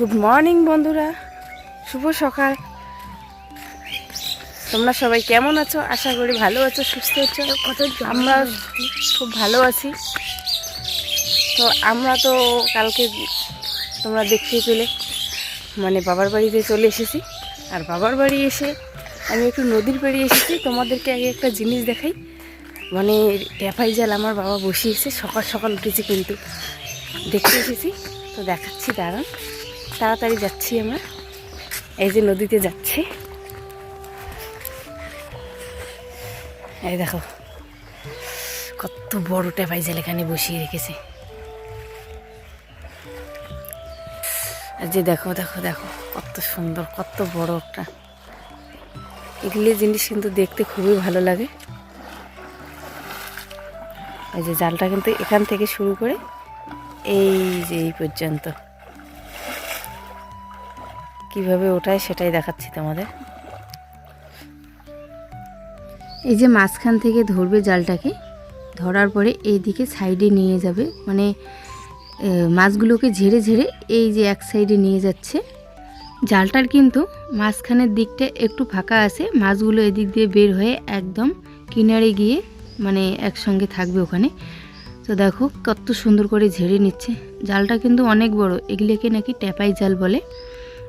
Good morning বন্ধুরা, শুভ সকাল। তোমরা সবাই কেমন আছো? আশা করি ভালো আছো, সুস্থ আছো। আমরা খুব ভালো আছি। তো আমরা তো কালকে তোমরা দেখতেই পেলে বাবার বাড়িতে চলে এসেছি। আর বাবার বাড়ি এসে আমি একটু নদীর পাড়ে এসেছি। তোমাদেরকে আগে একটা জিনিস দেখাই। ট্যাপাই জাল আমার বাবা বসিয়েছে। সকাল সকাল উঠেছি কিন্তু দেখতে এসেছি, তো দেখাচ্ছি। দাঁড়ান, তাড়াতাড়ি যাচ্ছি আমরা। এই যে নদীতে যাচ্ছি, এই দেখো কত বড় ট্যাপাই জাল এখানে বসিয়ে রেখেছে। আর যে দেখো দেখো দেখো কত সুন্দর, কত বড় একটা। এগুলি জিনিস কিন্তু দেখতে খুবই ভালো লাগে। এই যে জালটা কিন্তু এখান থেকে শুরু করে এই যে এই পর্যন্ত কিভাবে ওঠায় সেটাই দেখাচ্ছি তোমাদের। এই যে মাঝখান থেকে ধরবে জালটাকে, ধরার পরে এই দিকে সাইডে নিয়ে যাবে, মাছগুলোকে ঝেড়ে ঝেড়ে এই যে এক সাইডে নিয়ে যাচ্ছে। জালটার কিন্তু মাঝখানের দিকটা একটু ফাঁকা আছে, মাছগুলো এদিক দিয়ে বের হয়ে একদম কিনারে গিয়ে একসঙ্গে থাকবে ওখানে। তো দেখো কত সুন্দর করে ঝেড়ে নিচ্ছে। জালটা কিন্তু অনেক বড়, এগুলোকে নাকি ট্যাপাই জাল বলে।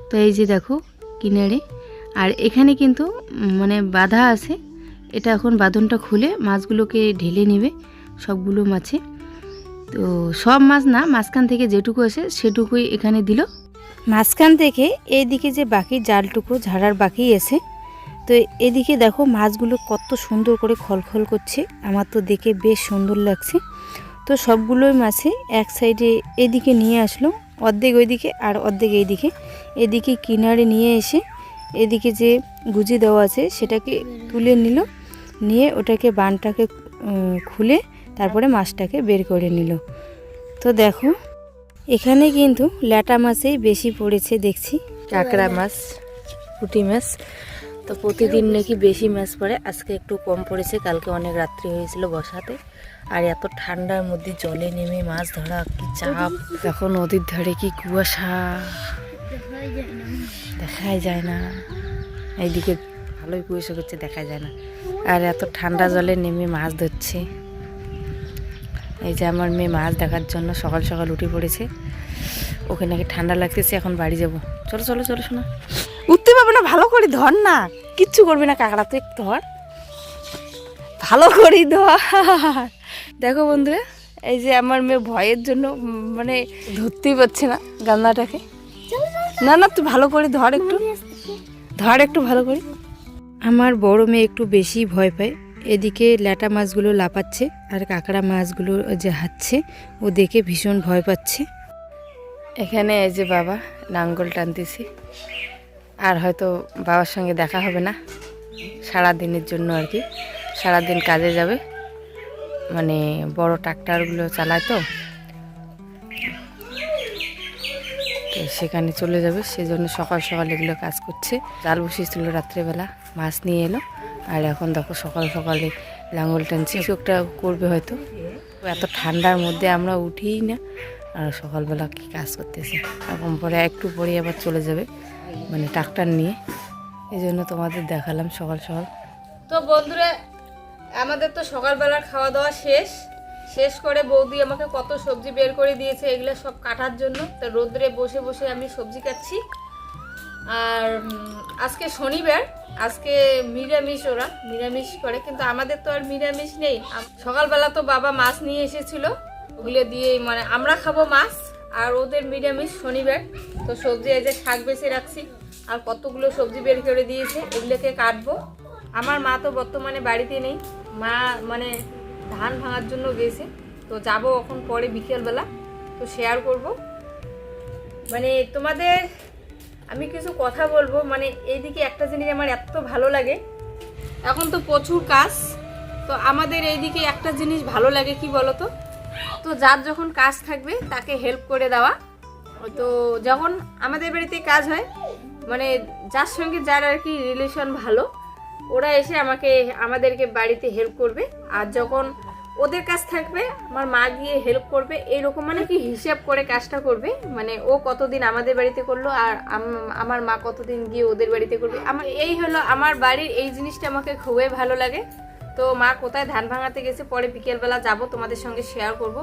তো এই যে দেখো কিনারে, আর এখানে কিন্তু বাঁধা আছে। এটা এখন বাঁধনটা খুলে মাছগুলোকে ঢেলে নেবে, সবগুলো মাছে। তো সব মাছ না, মাঝখান থেকে যেটুকু আসে সেটুকুই এখানে দিল। মাঝখান থেকে এইদিকে যে বাকি জালটুকু ঝাড়ার বাকি আছে, তো এদিকে দেখো মাছগুলো কত সুন্দর করে খলখল করছে। আমার তো দেখে বেশ সুন্দর লাগছে। তো সবগুলোই মাছে এক সাইডে এদিকে নিয়ে আসলো, অর্ধেক ওইদিকে আর অর্ধেক এইদিকে। এদিকে কিনারে নিয়ে এসে এদিকে যে গুজি দেওয়া আছে সেটাকে তুলে নিল, নিয়ে ওটাকে বানটাকে খুলে তারপরে মাছটাকে বের করে নিল। তো দেখো এখানে কিন্তু ল্যাটা মাছই বেশি পড়েছে দেখছি, কাঁকড়া মাছ, পুঁটি মাছ। তো প্রতিদিন নাকি বেশি মাছ পড়ে, আজকে একটু কম পড়েছে। কালকে অনেক রাত্রি হয়েছিল বসাতে। আর এত ঠান্ডার মধ্যে জলে নেমে মাছ ধরা কি চাপ। দেখো নদীর ধারে কি কুয়াশা, দেখাই যায় না। এইদিকে ভালোই কুয়াশা করছে, দেখা যায় না। আর এত ঠান্ডা জলে নেমে মাছ ধরছে। এই যে আমার মেয়ে মাছ দেখার জন্য সকাল সকাল উঠে পড়েছে। ওকে নাকি ঠান্ডা লাগতেছে, এখন বাড়ি যাব। চলো চলো চলো শোনা, উঠতে পারবে না, ভালো করে ধর না, কিচ্ছু করবি না। কাঁকড়া তো একটু ধর, ভালো করে ধর। দেখো বন্ধুরা, এই যে আমার মেয়ে ভয়ের জন্য ধরতেই পারছে না গান্নাটাকে। না না, তুই ভালো করে ধর, একটু ধর, একটু ভালো করে। আমার বড় মেয়ে একটু বেশি ভয় পায়। এদিকে ল্যাটা মাছগুলো লাপাচ্ছে আর কাঁকড়া মাছগুলো যে হাঁটছে, ও দেখে ভীষণ ভয় পাচ্ছে। এখানে এই যে বাবা লাঙ্গল টানতেছে। আর হয়তো বাবার সঙ্গে দেখা হবে না সারাদিনের জন্য আর কি। সারাদিন কাজে যাবে, বড় ট্রাক্টরগুলো চালায়, তো সেখানে চলে যাবে। সেজন্য সকাল সকাল এগুলো কাজ করছে। জাল বসিয়েছিল রাত্রেবেলা, মাছ নিয়ে এলো। আর এখন দেখো সকাল সকালে লাঙ্গল টানছে, চোখটা করবে হয়তো। এত ঠান্ডার মধ্যে আমরা উঠিই না, আর সকালবেলা কি কাজ করতেছে। এখন পরে একটু পরে আবার চলে যাবে ট্রাক্টর নিয়ে। এই জন্য তোমাদের দেখালাম সকাল সকাল। তো বন্ধুরা, আমাদের তো সকালবেলার খাওয়া দাওয়া শেষ করে বৌদি আমাকে কত সবজি বের করে দিয়েছে, এগুলো সব কাটার জন্য। তো রোদ্রে বসে বসে আমি সবজি কাটছি। আর আজকে শনিবার, আজকে নিরামিষ, ওরা নিরামিষ করে, কিন্তু আমাদের তো আর নিরামিষ নেই। সকালবেলা তো বাবা মাছ নিয়ে এসেছিল, ওগুলো দিয়ে আমরা খাবো মাছ, আর ওদের নিরামিষ শনিবার। তো সবজি এই যে শাক বেছে রাখছি, আর কতগুলো সবজি বের করে দিয়েছে, এগুলোকে কাটবো। আমার মা তো বর্তমানে বাড়িতে নেই, মা ধান ভাঙার জন্য গেছে। তো যাব এখন পরে বিকেলবেলা, তো শেয়ার করব। তোমাদের আমি কিছু কথা বলবো। এইদিকে একটা জিনিস আমার এত ভালো লাগে, এখন তো প্রচুর কাজ। তো আমাদের এইদিকে একটা জিনিস ভালো লাগে, কি বলো তো? তো যার যখন কাজ থাকবে তাকে হেল্প করে দেওয়া। তো যখন আমাদের বাড়িতে কাজ হয়, যার সঙ্গে যার আর কি রিলেশন ভালো, ওরা এসে আমাদেরকে বাড়িতে হেল্প করবে। আর যখন ওদের কাজ থাকবে, আমার মা গিয়ে হেল্প করবে, এইরকম মানে কি হিসাব করে কাজটা করবে। মানে ও কতদিন আমাদের বাড়িতে করলো আর আমার মা কতদিন গিয়ে ওদের বাড়িতে করবে। আমার এই হলো আমার বাড়ির এই জিনিসটা আমাকে খুবই ভালো লাগে। তো মা কোথায় ধান ভাঙাতে গেছে, পরে বিকেলবেলা যাব তোমাদের সঙ্গে শেয়ার করব।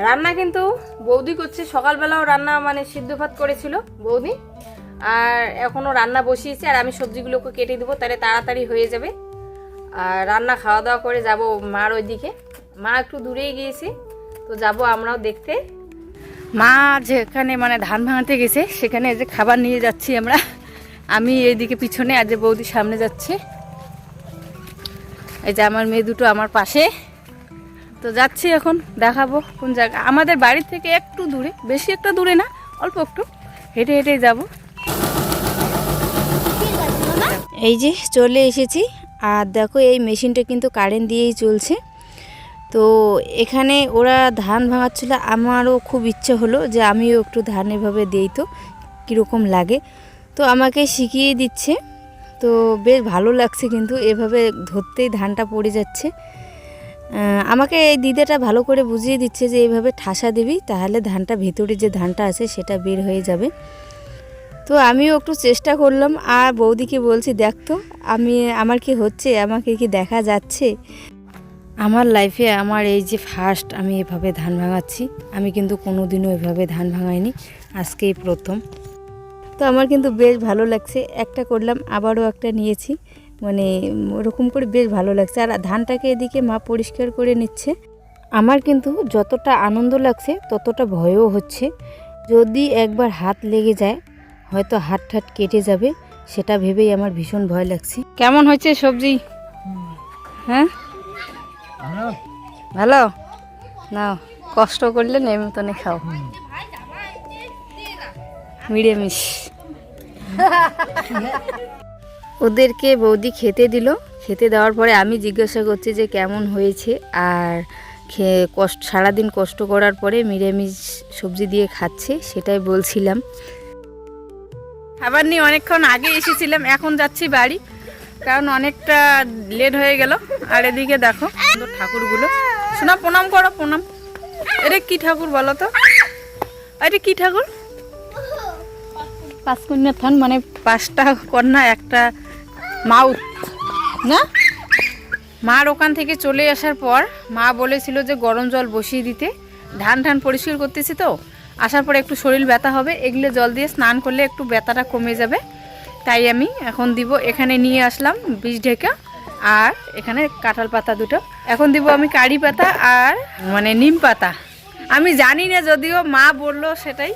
রান্না কিন্তু বৌদি করছে, সকালবেলাও রান্না মানে সিদ্ধ ভাত করেছিল বৌদি, আর এখনও রান্না বসিয়েছে। আর আমি সবজিগুলোকে কেটে দেবো, তাহলে তাড়াতাড়ি হয়ে যাবে। আর রান্না খাওয়া দাওয়া করে যাব মার ওইদিকে। মা একটু দূরেই গিয়েছে, তো যাব আমরাও দেখতে। মা যেখানে মানে ধান ভাঙাতে গেছে সেখানে যে খাবার নিয়ে যাচ্ছি আমরা। আমি এইদিকে পিছনে, আর যে বৌদি সামনে যাচ্ছে। এই যে আমার মেয়ে দুটো আমার পাশে। তো যাচ্ছি এখন, দেখাবো কোন জায়গা। আমাদের বাড়ি থেকে একটু দূরে, বেশি একটা দূরে না, অল্প একটু হেঁটে হেঁটে যাব। এই যে চলে এসেছি। আর দেখো এই মেশিনটা কিন্তু কারেন্ট দিয়েই চলছে। তো এখানে ওরা ধান ভাঙাচ্ছিল, আমারও খুব ইচ্ছে হলো যে আমিও একটু ধান এভাবে দিই, তো কীরকম লাগে। তো আমাকে শিখিয়ে দিচ্ছে, তো বেশ ভালো লাগছে। কিন্তু এভাবে ধরতেই ধানটা পড়ে যাচ্ছে। আমাকে এই দিদাটা ভালো করে বুঝিয়ে দিচ্ছে যে এইভাবে ঠাসা দিবি, তাহলে ধানটা ভিতরে যে ধানটা আছে সেটা বের হয়ে যাবে। তো আমিও একটু চেষ্টা করলাম, আর বৌদিকে বলছি দেখতো আমার কি হচ্ছে, আমাকে কি দেখা যাচ্ছে। আমার লাইফে আমার এই যে ফার্স্ট আমি এভাবে ধান ভাঙাচ্ছি। আমি কিন্তু কোনো দিনও এভাবে ধান ভাঙাইনি, আজকেই প্রথম। তো আমার কিন্তু বেশ ভালো লাগছে। একটা করলাম, আবারও একটা নিয়েছি, মানে ওরকম করে বেশ ভালো লাগছে। আর ধানটাকে এদিকে মা পরিষ্কার করে নিচ্ছে। আমার কিন্তু যতটা আনন্দ লাগছে ততটা ভয়ও হচ্ছে। যদি একবার হাত লেগে যায় হয়তো হাত ঠাট কেটে যাবে, সেটা ভেবেই আমার ভীষণ ভয় লাগছে। কেমন হয়েছে সবজি? হ্যাঁ ভালো নাও, কষ্ট করলে নেমতনে খাও, মিড়েমিশ। ওদেরকে বৌদি খেতে দিল। খেতে দেওয়ার পরে আমি জিজ্ঞাসা করছি যে কেমন হয়েছে। আর সারাদিন কষ্ট করার পরে নিরামিষ সবজি দিয়ে খাচ্ছে, সেটাই বলছিলাম। খাবার নিয়ে অনেকক্ষণ আগে এসেছিলাম, এখন যাচ্ছি বাড়ি, কারণ অনেকটা লেট হয়ে গেল। আর এদিকে দেখো ঠাকুরগুলো, শোনা প্রণাম করো, প্রণাম। এটা কি ঠাকুর বলো তো? এটা কি ঠাকুর? পাঁচ কন্যা থান, মানে 5টা কন্যা একটা মাউথ না। মার ওখান থেকে চলে আসার পর মা বলেছিল যে গরম জল বসিয়ে দিতে। ধান পরিষ্কার করতেছি, তো আসার পরে একটু শরীর ব্যথা হবে, এগুলো জল দিয়ে স্নান করলে একটু ব্যথাটা কমে যাবে। তাই আমি এখন দিব। এখানে নিয়ে আসলাম বীজ ঢেকা, আর এখানে কাঁঠাল পাতা দুটো। এখন দিব আমি কারি পাতা আর মানে নিম পাতা। আমি জানি না, যদিও মা বলল সেটাই,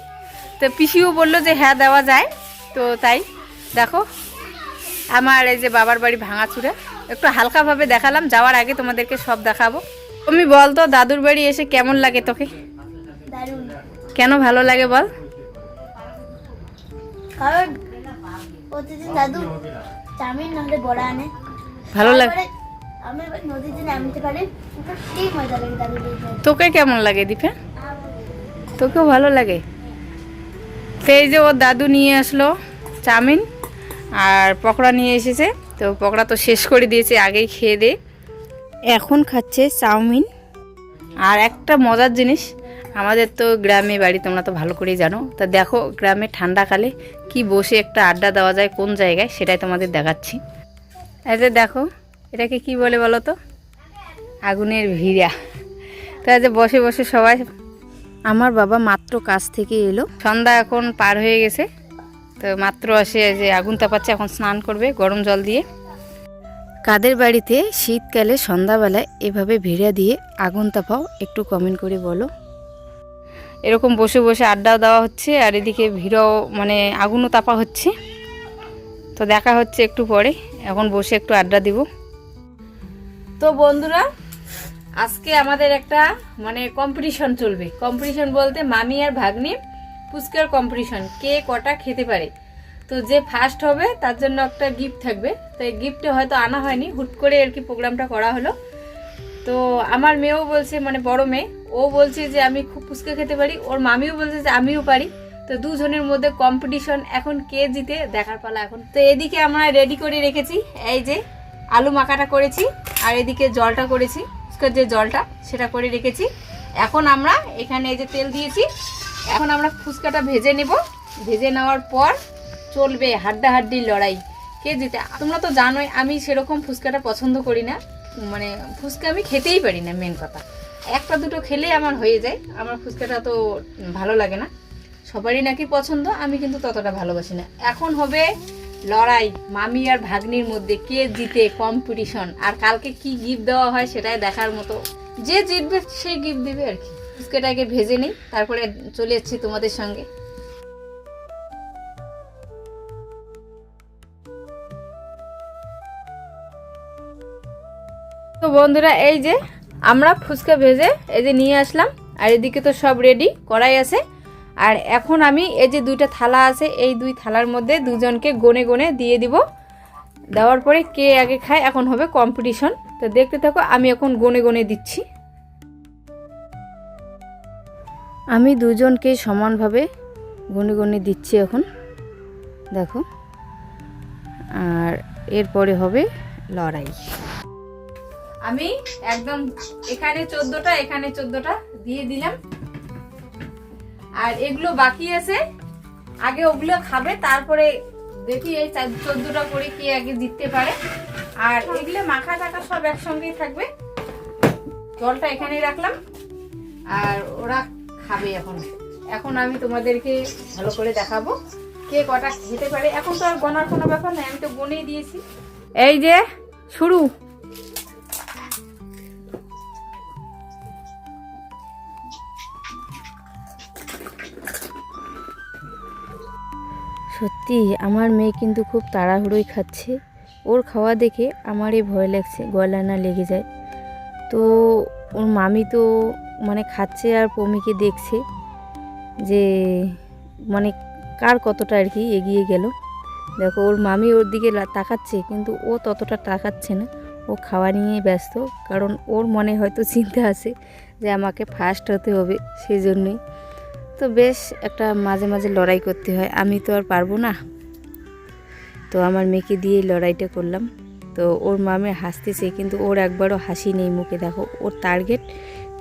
তো পিসিও বললো যে হ্যাঁ দেওয়া যায়। তো তাই দেখো আমার এই যে বাবার বাড়ি ভাঙাচুরা, একটু হালকাভাবে দেখালাম, যাওয়ার আগে তোমাদেরকে সব দেখাবো। তুমি বল তো দাদুর বাড়ি এসে কেমন লাগে তোকে? কেন ভালো লাগে বল? কারণ প্রতিদিন দাদু চাউমিন নাহলে বড়া আনে, ভালো লাগে। আমি নদীতে নামতে পারি, সেই মজা লাগে দাদু। তোকে কেমন লাগে দীপা? তোকেও ভালো লাগে? তো এই যে ওর দাদু নিয়ে আসলো চাউমিন আর পকোড়া নিয়ে এসেছে। তো পকোড়া তো শেষ করে দিয়েছে আগেই খেয়ে দে। এখন খাচ্ছে চাউমিন। আর একটা মজার জিনিস, আমাদের তো গ্রামে বাড়ি, তোমরা তো ভালো করেই জানো। তা দেখো গ্রামে ঠান্ডাকালে কি বসে একটা আড্ডা দেওয়া যায় কোন জায়গায়, সেটাই তোমাদের দেখাচ্ছি। এই যে দেখো, এটাকে কি বলে বলো তো? আগুনের ভিড়া। তো এই যে বসে বসে সবাই। আমার বাবা মাত্র কাজ থেকে এলো, সন্ধ্যা এখন পার হয়ে গেছে। তো মাত্র আসে, যে আগুন তাপাচ্ছে, এখন স্নান করবে গরম জল দিয়ে। কাদের বাড়িতে শীতকালে সন্ধ্যাবেলায় এভাবে ভিড়া দিয়ে আগুন তাপাও, একটু কমেন্ট করে বলো। এরকম বসে বসে আড্ডাও দেওয়া হচ্ছে, আর এদিকে ভিড়াও মানে আগুনও তাপা হচ্ছে। তো দেখা হচ্ছে একটু পরে, এখন বসে একটু আড্ডা দিব। তো বন্ধুরা, আজকে আমাদের একটা মানে কম্পিটিশন চলবে। কম্পিটিশন বলতে মামি আর ভাগ্নি ফুচকার কম্পিটিশন, কে কটা খেতে পারে। তো যে ফার্স্ট হবে তার জন্য একটা গিফট থাকবে। তো এই গিফটে হয়তো আনা হয়নি, হুট করে আর কি প্রোগ্রামটা করা হলো। তো আমার মেয়েও বলছে, মানে বড় মেয়ে, ও বলছে যে আমি খুব ফুচকা খেতে পারি, ওর মামিও বলছে যে আমিও পারি। তো দুজনের মধ্যে কম্পিটিশন, এখন কে জিতে দেখার পালা এখন। তো এদিকে আমরা রেডি করে রেখেছি, এই যে আলু মাখাটা করেছি, আর এদিকে জলটা করেছি, ফুচকার যে জলটা সেটা করে রেখেছি। এখন আমরা এখানে এই যে তেল দিয়েছি, এখন আমরা ফুচকাটা ভেজে নেব। ভেজে নেওয়ার পর চলবে হাড্ডাহাড্ডি লড়াই, কে জিতে। তোমরা তো জানোই আমি সেরকম ফুচকাটা পছন্দ করি না, মানে ফুচকা আমি খেতেই পারি না। মেন কথা, একটা দুটো খেলেই আমার হয়ে যায়, আমার ফুচকাটা তো ভালো লাগে না। সবারই নাকি পছন্দ, আমি কিন্তু ততটা ভালোবাসি না। এখন হবে লড়াই মামি আর ভাগ্নির মধ্যে, কে জিতে, কম্পিটিশন। আর কালকে কি গিফট দেওয়া হয় সেটাই দেখার মতো, যে জিতবে সেই গিফট দিবে আর কি। ফুচকাটাকে ভেজে নিই, তারপরে চলে যাচ্ছি তোমাদের সঙ্গে। তো বন্ধুরা, এই যে আমরা ফুচকা ভেজে এই যে নিয়ে আসলাম, আর এদিকে তো সব রেডি, কড়াই আছে। আর এখন আমি এই যে দুইটা থালা আছে, এই দুই থালার মধ্যে দুজনকে গনে গনে দিয়ে দিব। দেওয়ার পরে কে আগে খায় এখন হবে কম্পিটিশন। তো দেখতে থাকো, আমি এখন গনে গনে দিচ্ছি। আমি দুজনকে সমানভাবে গনে গনে দিচ্ছি এখন, দেখো। আর এরপরে হবে লড়াই। আমি একদম এখানে 14টা, এখানে 14টা দিয়ে দিলাম। আর এগুলো বাকি আছে, আগে ওগুলো খাবে, তারপরে দেখি এই 14টা করে কে আগে জিততে পারে। আর এগুলো মাখা টাকা সব একসঙ্গেই থাকবে। জলটা এখানেই রাখলাম, আর ওরা খাবে এখন। এখন আমি তোমাদেরকে ভালো করে দেখাবো কে কটা খেতে পারে। এখন তো আর গোনার কোনো ব্যাপার নাই, আমি তো গনেই দিয়েছি। এই যে শুরু। সত্যি আমার মেয়ে কিন্তু খুব তাড়াহুড়োই খাচ্ছে। ওর খাওয়া দেখে আমারই ভয় লাগছে গলা না লেগে যায়। তো ওর মামি তো মানে খাচ্ছে আর পমিকে দেখছে যে মানে কার কতটা আর কি এগিয়ে গেল। দেখো ওর মামি ওর দিকে তাকাচ্ছে, কিন্তু ও ততটা তাকাচ্ছে না, ও খাওয়া নিয়ে ব্যস্ত। কারণ ওর মনে হয়তো চিন্তা আছে যে আমাকে ফার্স্ট হতে হবে, সেই জন্যই। তো বেশ একটা মাঝে মাঝে লড়াই করতে হয়, আমি তো আর পারবো না। তো আমার মেয়েকে দিয়ে লড়াইটা করলাম। তো ওর মামে হাসতেছে, কিন্তু ওর একবারও হাসি নেই মুখে। দেখো ওর টার্গেট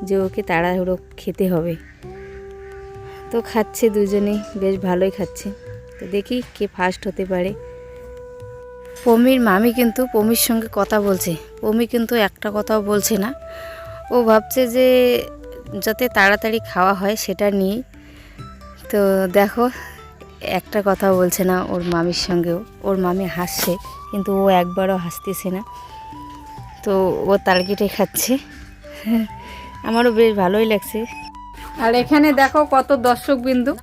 যে ওকে তাড়াহুড়ো খেতে হবে। তো খাচ্ছে দুজনেই, বেশ ভালোই খাচ্ছে। তো দেখি কে ফার্স্ট হতে পারে। পমির মামি কিন্তু পমির সঙ্গে কথা বলছে, পমি কিন্তু একটা কথাও বলছে না। ও ভাবছে যে যাতে তাড়াতাড়ি খাওয়া হয় সেটা নিয়ে। তো দেখো একটা কথা বলছে না ওর মামির সঙ্গেও। ওর মামি হাসছে, কিন্তু ও একবারও হাসতেছে না। তো ও টার্গেটে খাচ্ছে। আমারও বেশ ভালোই লাগছে। আর এখানে দেখো কত দর্শক বিন্দু,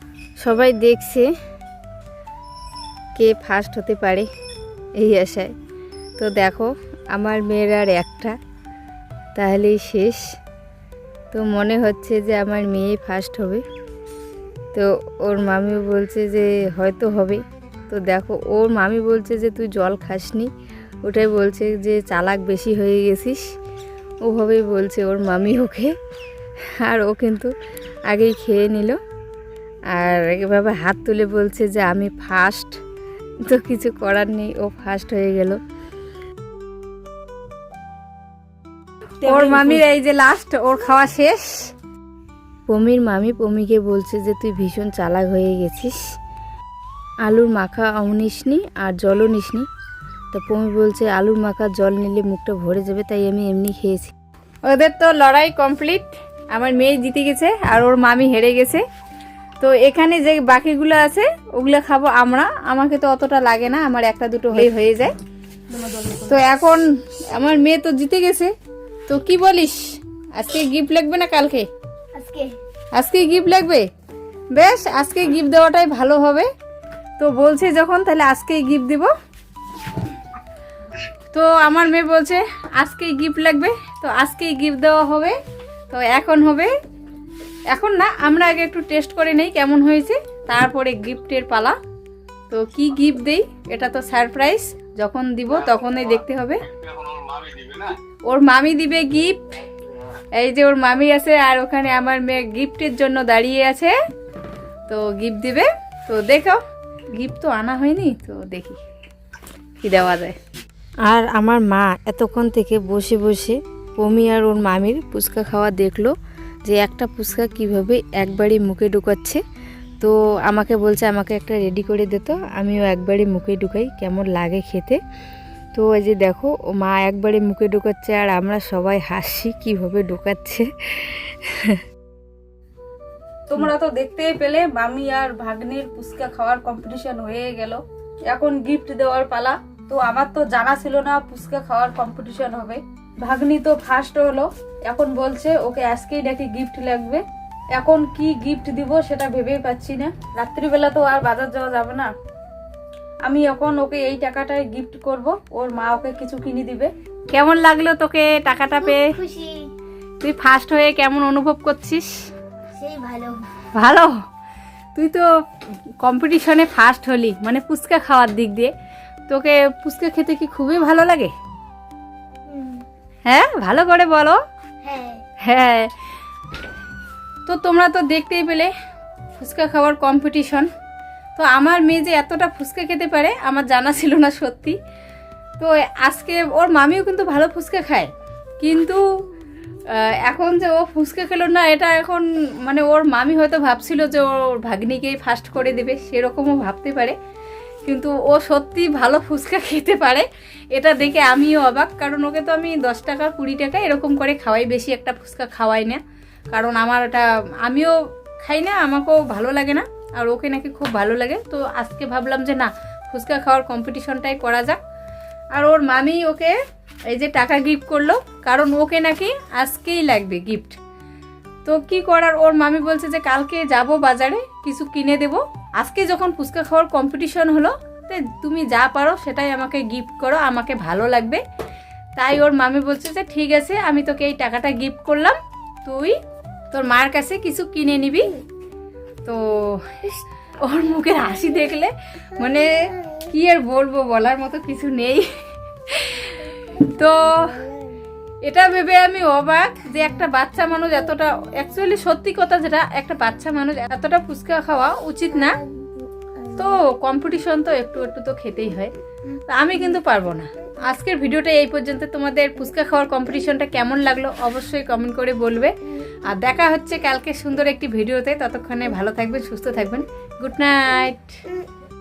সবাই দেখছে কে ফার্স্ট হতে পারে এই আশায়। তো দেখো আমার মেয়ের আর একটা, তাহলেই শেষ। তো মনে হচ্ছে যে আমার মেয়ে ফার্স্ট হবে। তো ওর মামিও বলছে যে হয়তো হবে। তো দেখো ওর মামি বলছে যে তুই জল খাসনি, ওটাই বলছে যে চালাক বেশি হয়ে গেছিস, ওভাবেই বলছে ওর মামি ওকে। আর ও কিন্তু আগেই খেয়ে নিল, আর এভাবে হাত তুলে বলছে যে আমি ফার্স্ট। তো কিছু করার নেই, ও ফার্স্ট হয়ে গেল। ওর মামির এই যে লাস্ট, ওর খাওয়া শেষ। পমির মামি পমিকে বলছে যে তুই ভীষণ চালাক হয়ে গেছিস, আলুর মাখা নিসনি আর জলও নিসনি। তো পমি বলছে আলুর মাখা জল নিলে মুখটা ভরে যাবে, তাই আমি এমনি খেয়েছি। ওদের তো লড়াই কমপ্লিট, আমার মেয়ে জিতে গেছে আর ওর মামি হেরে গেছে। তো এখানে যে বাকিগুলো আছে ওগুলো খাবো আমরা, আমাকে তো অতটা লাগে না, আমার একটা দুটো হয়ে যায়। তো এখন আমার মেয়ে তো জিতে গেছে, তো কি বলিস, আজকে গিফট লাগবে না কালকে? আজকে গিফট লাগবে। বেশ, আজকে গিফট দেওয়াটাই ভালো হবে। তো বলছে যখন, তাহলে আজকেই গিফট দিব। তো আমার মেয়ে বলছে আজকেই গিফট লাগবে, তো আজকেই গিফট দেওয়া হবে। তো এখন হবে, এখন না, আমরা আগে একটু টেস্ট করে নেই কেমন হয়েছে, তারপরে গিফটের পালা। তো কি গিফট দেই এটা তো সারপ্রাইজ, যখন দিব তখনই দেখতে হবে। ওর মামি দিবে গিফট, এই যে ওর মামি আছে, আর ওখানে আমার মেয়ে গিফটের জন্য দাঁড়িয়ে আছে। তো গিফট দিবে, তো দেখো গিফট তো আনা হয়নি, তো দেখি কি দেওয়া যায়। আর আমার মা এতক্ষণ থেকে বসে বসে পমি আর ওর মামির ফুচকা খাওয়া দেখলো, যে একটা ফুচকা কিভাবে একবারই মুখে ঢুকাচ্ছে। তো আমাকে বলছে আমাকে একটা রেডি করে দিত, আমিও একবারই মুখে ঢুকাই কেমন লাগে খেতে। তো এই যে দেখো ও মা একবারে মুখে ঢোকাচ্ছে আর আমরা সবাই হাসি কিভাবে ঢোকাচ্ছে। তোমরা তো দেখতেই পেলে মামি আর ভাগ্নির ফুচকা খাওয়ার কম্পিটিশন হয়ে গেল। এখন গিফট দেওয়ার পালা। তো আমার তো জানা ছিল না ফুচকা খাওয়ার কম্পিটিশন হবে। ভাগ্নি তো ফার্স্ট হলো, এখন বলছে ওকে আজকেই নাকি গিফট লাগবে। এখন কি গিফট দিব সেটা ভেবেই পাচ্ছি না। রাত্রিবেলা তো আর বাজার যাওয়া যাবে না। আমি এখন ওকে এই টাকাটায় গিফট করব, ওর মা ওকে কিছু কিনে দিবে। কেমন লাগলো তোকে টাকাটা পেয়ে? খুশি, তুই ফার্স্ট হয়ে কেমন অনুভব করছিস? সেই ভালো। ভালো। তুই তো কম্পিটিশনে ফার্স্ট হলি, মানে ফুচকা খাওয়ার দিক দিয়ে। তোকে ফুচকা খেতে কি খুবই ভালো লাগে? হ্যাঁ, ভালো করে বলো। হ্যাঁ হ্যাঁ। তো তোমরা তো দেখতেই পেলে ফুচকা খাওয়ার কম্পিটিশন। তো আমার মেয়ে যে এতটা ফুচকা খেতে পারে আমার জানা ছিল না সত্যি। তো আজকে ওর মামিও কিন্তু ভালো ফুচকা খায়, কিন্তু এখন যে ও ফুচকা খেলো না, এটা এখন মানে ওর মামি হয়তো ভাবছিল যে ওর ভাগ্নিকেই ফার্স্ট করে দেবে, সেরকমও ভাবতে পারে। কিন্তু ও সত্যি ভালো ফুচকা খেতে পারে, এটা দেখে আমিও অবাক। কারণ ওকে তো আমি 10 টাকা 20 টাকা এরকম করে খাওয়াই, বেশি একটা ফুচকা খাওয়াই না। কারণ আমার এটা আমিও খাই না, আমাকেও ভালো লাগে না, আর ওকে নাকি খুব ভালো লাগে। তো আজকে ভাবলাম যে না, ফুচকা খাওয়ার কম্পিটিশনটাই করা যাক। আর ওর মামি ওকে এই যে টাকা গিফট করলো, কারণ ওকে নাকি আজকেই লাগবে গিফট। তো কি করার, ওর মামি বলছে যে কালকে যাব বাজারে কিছু কিনে দেব, আজকে যখন ফুচকা খাওয়ার কম্পিটিশন হলো তো তুমি যা পারো সেটাই আমাকে গিফট করো, আমাকে ভালো লাগবে। তাই ওর মামি বলছে যে ঠিক আছে, আমি তোকে এই টাকাটা গিফট করলাম, তুই তোর মার কাছে কিছু কিনে নিবি। তো ওর মুখের হাসি দেখলে মানে কি আর বলবো, বলার মতো কিছু নেই। তো এটা ভেবে আমি অবাক যে একটা বাচ্চা মানুষ এতটা, অ্যাকচুয়ালি সত্যি কথা যেটা, একটা বাচ্চা মানুষ এতটা ফুচকা খাওয়া উচিত না। তো কম্পিটিশন তো একটু একটু তো খেতেই হয়, তো আমি কিন্তু পারবো না। আজকের ভিডিওটা এই পর্যন্ত। তোমাদের ফুচকা খাওয়ার কম্পিটিশনটা কেমন লাগলো অবশ্যই কমেন্ট করে বলবে। আর দেখা হচ্ছে কালকে সুন্দর একটি ভিডিওতে। ততক্ষণে ভালো থাকবেন, সুস্থ থাকবেন। Good night.